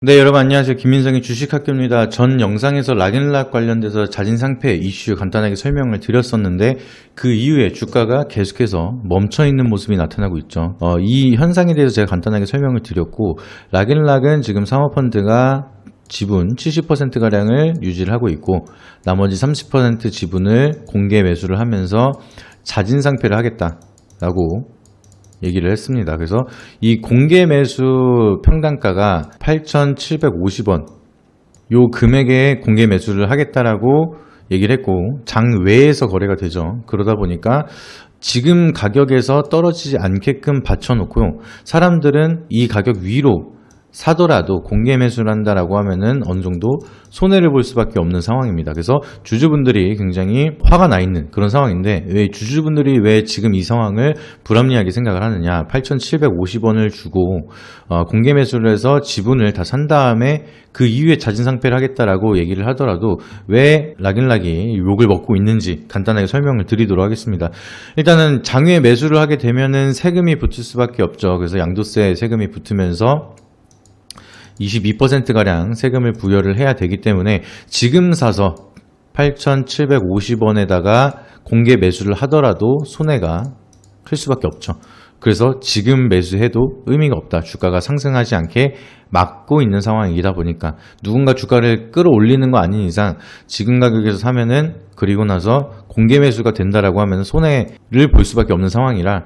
네, 여러분 안녕하세요. 김민성의 주식학교입니다. 전 영상에서 락앤락 관련돼서 자진상폐 이슈 간단하게 설명을 드렸었는데 그 이후에 주가가 계속해서 멈춰있는 모습이 나타나고 있죠. 이 현상에 대해서 제가 간단하게 설명을 드렸고, 락앤락은 지금 사모펀드가 지분 70%가량을 유지를 하고 있고 나머지 30% 지분을 공개 매수를 하면서 자진상폐를 하겠다라고 얘기를 했습니다. 그래서 이 공개 매수 평단가가 8,750원 요 금액에 공개 매수를 하겠다라고 얘기를 했고 장외에서 거래가 되죠. 그러다 보니까 지금 가격에서 떨어지지 않게끔 받쳐놓고요. 사람들은 이 가격 위로 사더라도 공개 매수를 한다라고 하면은 어느 정도 손해를 볼 수밖에 없는 상황입니다. 그래서 주주분들이 굉장히 화가 나 있는 그런 상황인데 왜 주주분들이 왜 지금 이 상황을 불합리하게 생각을 하느냐. 8,750원을 주고 공개 매수를 해서 지분을 다 산 다음에 그 이후에 자진상폐를 하겠다라고 얘기를 하더라도 왜 락앤락이 욕을 먹고 있는지 간단하게 설명을 드리도록 하겠습니다. 일단은 장외 매수를 하게 되면은 세금이 붙을 수밖에 없죠. 그래서 양도세 세금이 붙으면서 22%가량 세금을 부여를 해야 되기 때문에 지금 사서 8,750원에다가 공개 매수를 하더라도 손해가 클 수밖에 없죠. 그래서 지금 매수해도 의미가 없다. 주가가 상승하지 않게 막고 있는 상황이다 보니까 누군가 주가를 끌어올리는 거 아닌 이상 지금 가격에서 사면은 그리고 나서 공개 매수가 된다라고 하면 손해를 볼 수밖에 없는 상황이라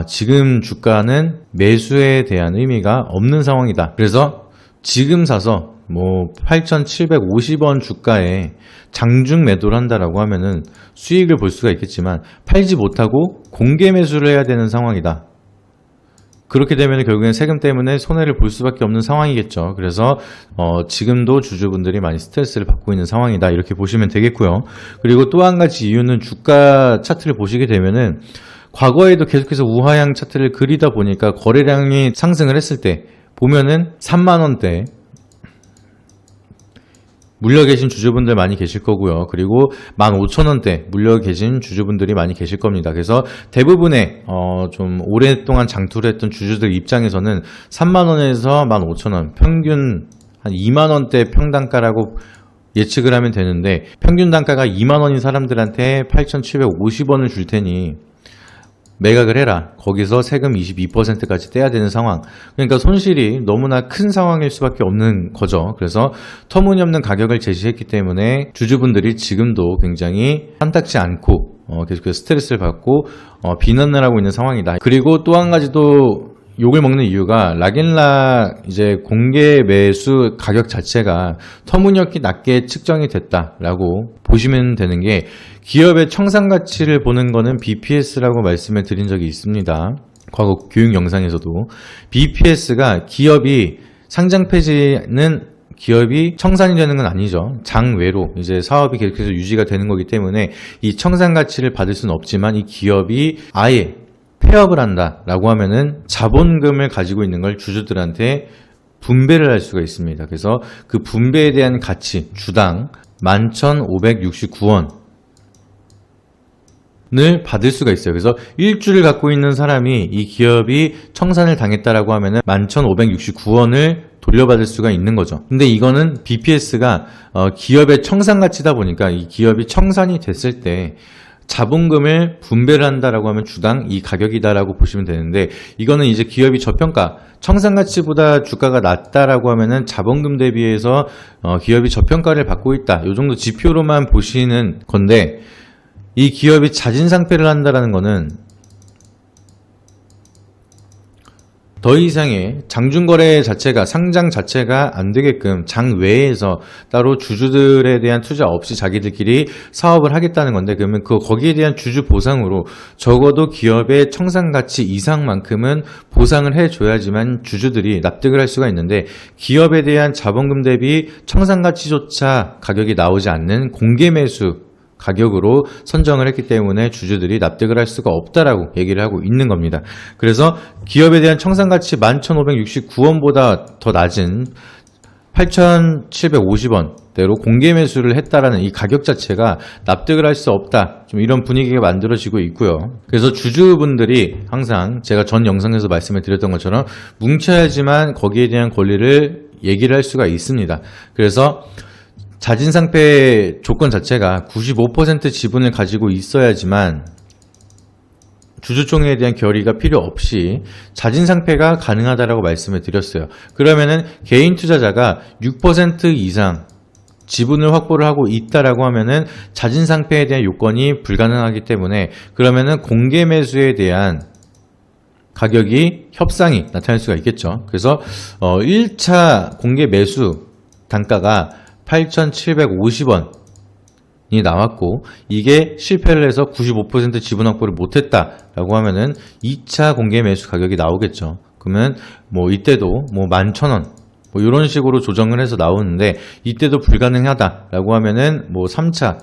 지금 주가는 매수에 대한 의미가 없는 상황이다. 그래서 지금 사서 8,750원 주가에 장중 매도를 한다라고 하면은 수익을 볼 수가 있겠지만 팔지 못하고 공개 매수를 해야 되는 상황이다. 그렇게 되면 결국엔 세금 때문에 손해를 볼 수밖에 없는 상황이겠죠. 그래서 지금도 주주분들이 많이 스트레스를 받고 있는 상황이다. 이렇게 보시면 되겠고요. 그리고 또 한 가지 이유는 주가 차트를 보시게 되면은 과거에도 계속해서 우하향 차트를 그리다 보니까 거래량이 상승을 했을 때 보면은 3만원대 물려 계신 주주분들 많이 계실 거고요. 그리고 15,000원대 물려 계신 주주분들이 많이 계실 겁니다. 그래서 대부분의 좀 오랫동안 장투를 했던 주주들 입장에서는 3만원에서 15,000원 평균 한 2만원대 평단가라고 예측을 하면 되는데 평균 단가가 2만원인 사람들한테 8,750원을 줄 테니 매각을 해라. 거기서 세금 22%까지 떼야 되는 상황. 그러니까 손실이 너무나 큰 상황일 수밖에 없는 거죠. 그래서 터무니없는 가격을 제시했기 때문에 주주분들이 지금도 굉장히 탐탁지 않고 계속해서 스트레스를 받고 비난을 하고 있는 상황이다. 그리고 또 한 가지도 욕을 먹는 이유가 락앤락 이제 공개 매수 가격 자체가 터무니없게 낮게 측정이 됐다라고 보시면 되는 게 기업의 청산 가치를 보는 거는 BPS라고 말씀을 드린 적이 있습니다. 과거 교육 영상에서도 BPS가 기업이 상장 폐지는 기업이 청산이 되는 건 아니죠. 장외로 이제 사업이 계속해서 유지가 되는 거기 때문에 이 청산 가치를 받을 수는 없지만 이 기업이 아예 폐업을 한다라고 하면은 자본금을 가지고 있는 걸 주주들한테 분배를 할 수가 있습니다. 그래서 그 분배에 대한 가치 주당 11,569원을 받을 수가 있어요. 그래서 일주를 갖고 있는 사람이 이 기업이 청산을 당했다라고 하면은 11,569원을 돌려받을 수가 있는 거죠. 근데 이거는 BPS가 기업의 청산 가치다 보니까 이 기업이 청산이 됐을 때 자본금을 분배를 한다라고 하면 주당 이 가격이다라고 보시면 되는데 이거는 이제 기업이 저평가 청산 가치보다 주가가 낮다라고 하면은 자본금 대비해서 기업이 저평가를 받고 있다. 이 정도 지표로만 보시는 건데 이 기업이 자진상폐를 한다라는 거는 더 이상의 장중거래 자체가 상장 자체가 안 되게끔 장외에서 따로 주주들에 대한 투자 없이 자기들끼리 사업을 하겠다는 건데 그러면 거기에 대한 주주 보상으로 적어도 기업의 청산가치 이상만큼은 보상을 해줘야지만 주주들이 납득을 할 수가 있는데 기업에 대한 자본금 대비 청산가치조차 가격이 나오지 않는 공개 매수 가격으로 선정을 했기 때문에 주주들이 납득을 할 수가 없다라고 얘기를 하고 있는 겁니다. 그래서 기업에 대한 청산가치 11,569원보다 더 낮은 8,750원대로 공개 매수를 했다라는 이 가격 자체가 납득을 할 수 없다. 좀 이런 분위기가 만들어지고 있고요. 그래서 주주분들이 항상 제가 전 영상에서 말씀을 드렸던 것처럼 뭉쳐야지만 거기에 대한 권리를 얘기를 할 수가 있습니다. 그래서 자진상패 조건 자체가 95% 지분을 가지고 있어야지만 주주총회에 대한 결의가 필요 없이 자진상패가 가능하다라고 말씀을 드렸어요. 그러면은 개인 투자자가 6% 이상 지분을 확보를 하고 있다라고 하면은 자진상패에 대한 요건이 불가능하기 때문에 그러면은 공개 매수에 대한 가격이 협상이 나타날 수가 있겠죠. 그래서 1차 공개 매수 단가가 8,750원이 나왔고 이게 실패를 해서 95% 지분 확보를 못했다라고 하면은 2차 공개 매수 가격이 나오겠죠. 그러면 뭐 이때도 뭐 11,000원 뭐 이런 식으로 조정을 해서 나오는데 이때도 불가능하다라고 하면은 뭐 3차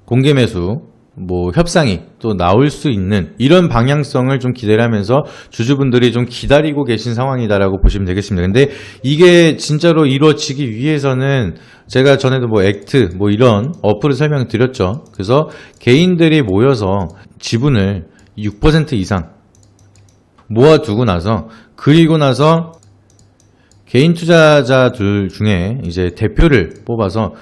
공개 매수 뭐 협상이 또 나올 수 있는 이런 방향성을 좀 기대를 하면서 주주분들이 좀 기다리고 계신 상황이다라고 보시면 되겠습니다. 근데 이게 진짜로 이루어지기 위해서는 제가 전에도 뭐 액트 뭐 이런 어플을 설명을 드렸죠. 그래서 개인들이 모여서 지분을 6% 이상 모아두고 나서 그리고 나서 개인 투자자들 중에 이제 대표를 뽑아서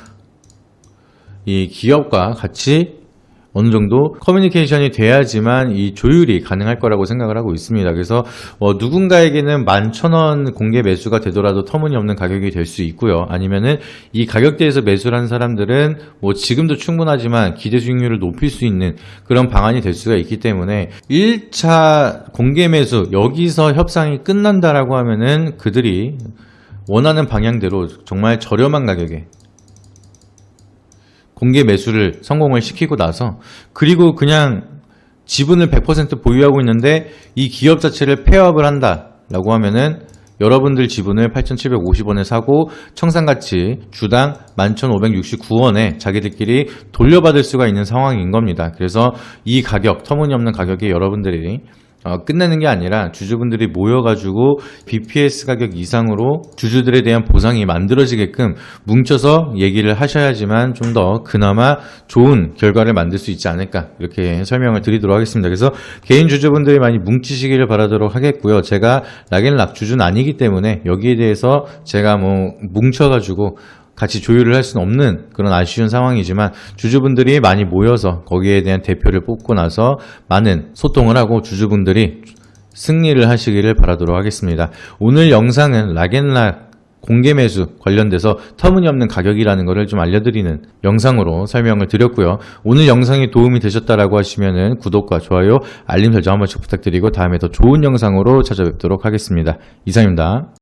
이 기업과 같이 어느 정도 커뮤니케이션이 돼야지만 이 조율이 가능할 거라고 생각을 하고 있습니다. 그래서 누군가에게는 11,000원 공개 매수가 되더라도 터무니없는 가격이 될 수 있고요. 아니면은 이 가격대에서 매수를 한 사람들은 뭐 지금도 충분하지만 기대 수익률을 높일 수 있는 그런 방안이 될 수가 있기 때문에 1차 공개 매수 여기서 협상이 끝난다라고 하면은 그들이 원하는 방향대로 정말 저렴한 가격에 공개 매수를 성공을 시키고 나서 그리고 그냥 지분을 100% 보유하고 있는데 이 기업 자체를 폐업을 한다라고 하면은 여러분들 지분을 8,750원에 사고 청산가치 주당 11,569원에 자기들끼리 돌려받을 수가 있는 상황인 겁니다. 그래서 이 가격, 터무니없는 가격에 여러분들이 끝내는 게 아니라 주주분들이 모여가지고 BPS 가격 이상으로 주주들에 대한 보상이 만들어지게끔 뭉쳐서 얘기를 하셔야지만 좀 더 그나마 좋은 결과를 만들 수 있지 않을까 이렇게 설명을 드리도록 하겠습니다. 그래서 개인 주주분들이 많이 뭉치시기를 바라도록 하겠고요. 제가 락앤락 주주는 아니기 때문에 여기에 대해서 제가 뭐 뭉쳐가지고 같이 조율을 할 수는 없는 그런 아쉬운 상황이지만 주주분들이 많이 모여서 거기에 대한 대표를 뽑고 나서 많은 소통을 하고 주주분들이 승리를 하시기를 바라도록 하겠습니다. 오늘 영상은 락앤락 공개 매수 관련돼서 터무니없는 가격이라는 것을 좀 알려드리는 영상으로 설명을 드렸고요. 오늘 영상이 도움이 되셨다라고 하시면은 구독과 좋아요, 알림 설정 한 번씩 부탁드리고 다음에 더 좋은 영상으로 찾아뵙도록 하겠습니다. 이상입니다.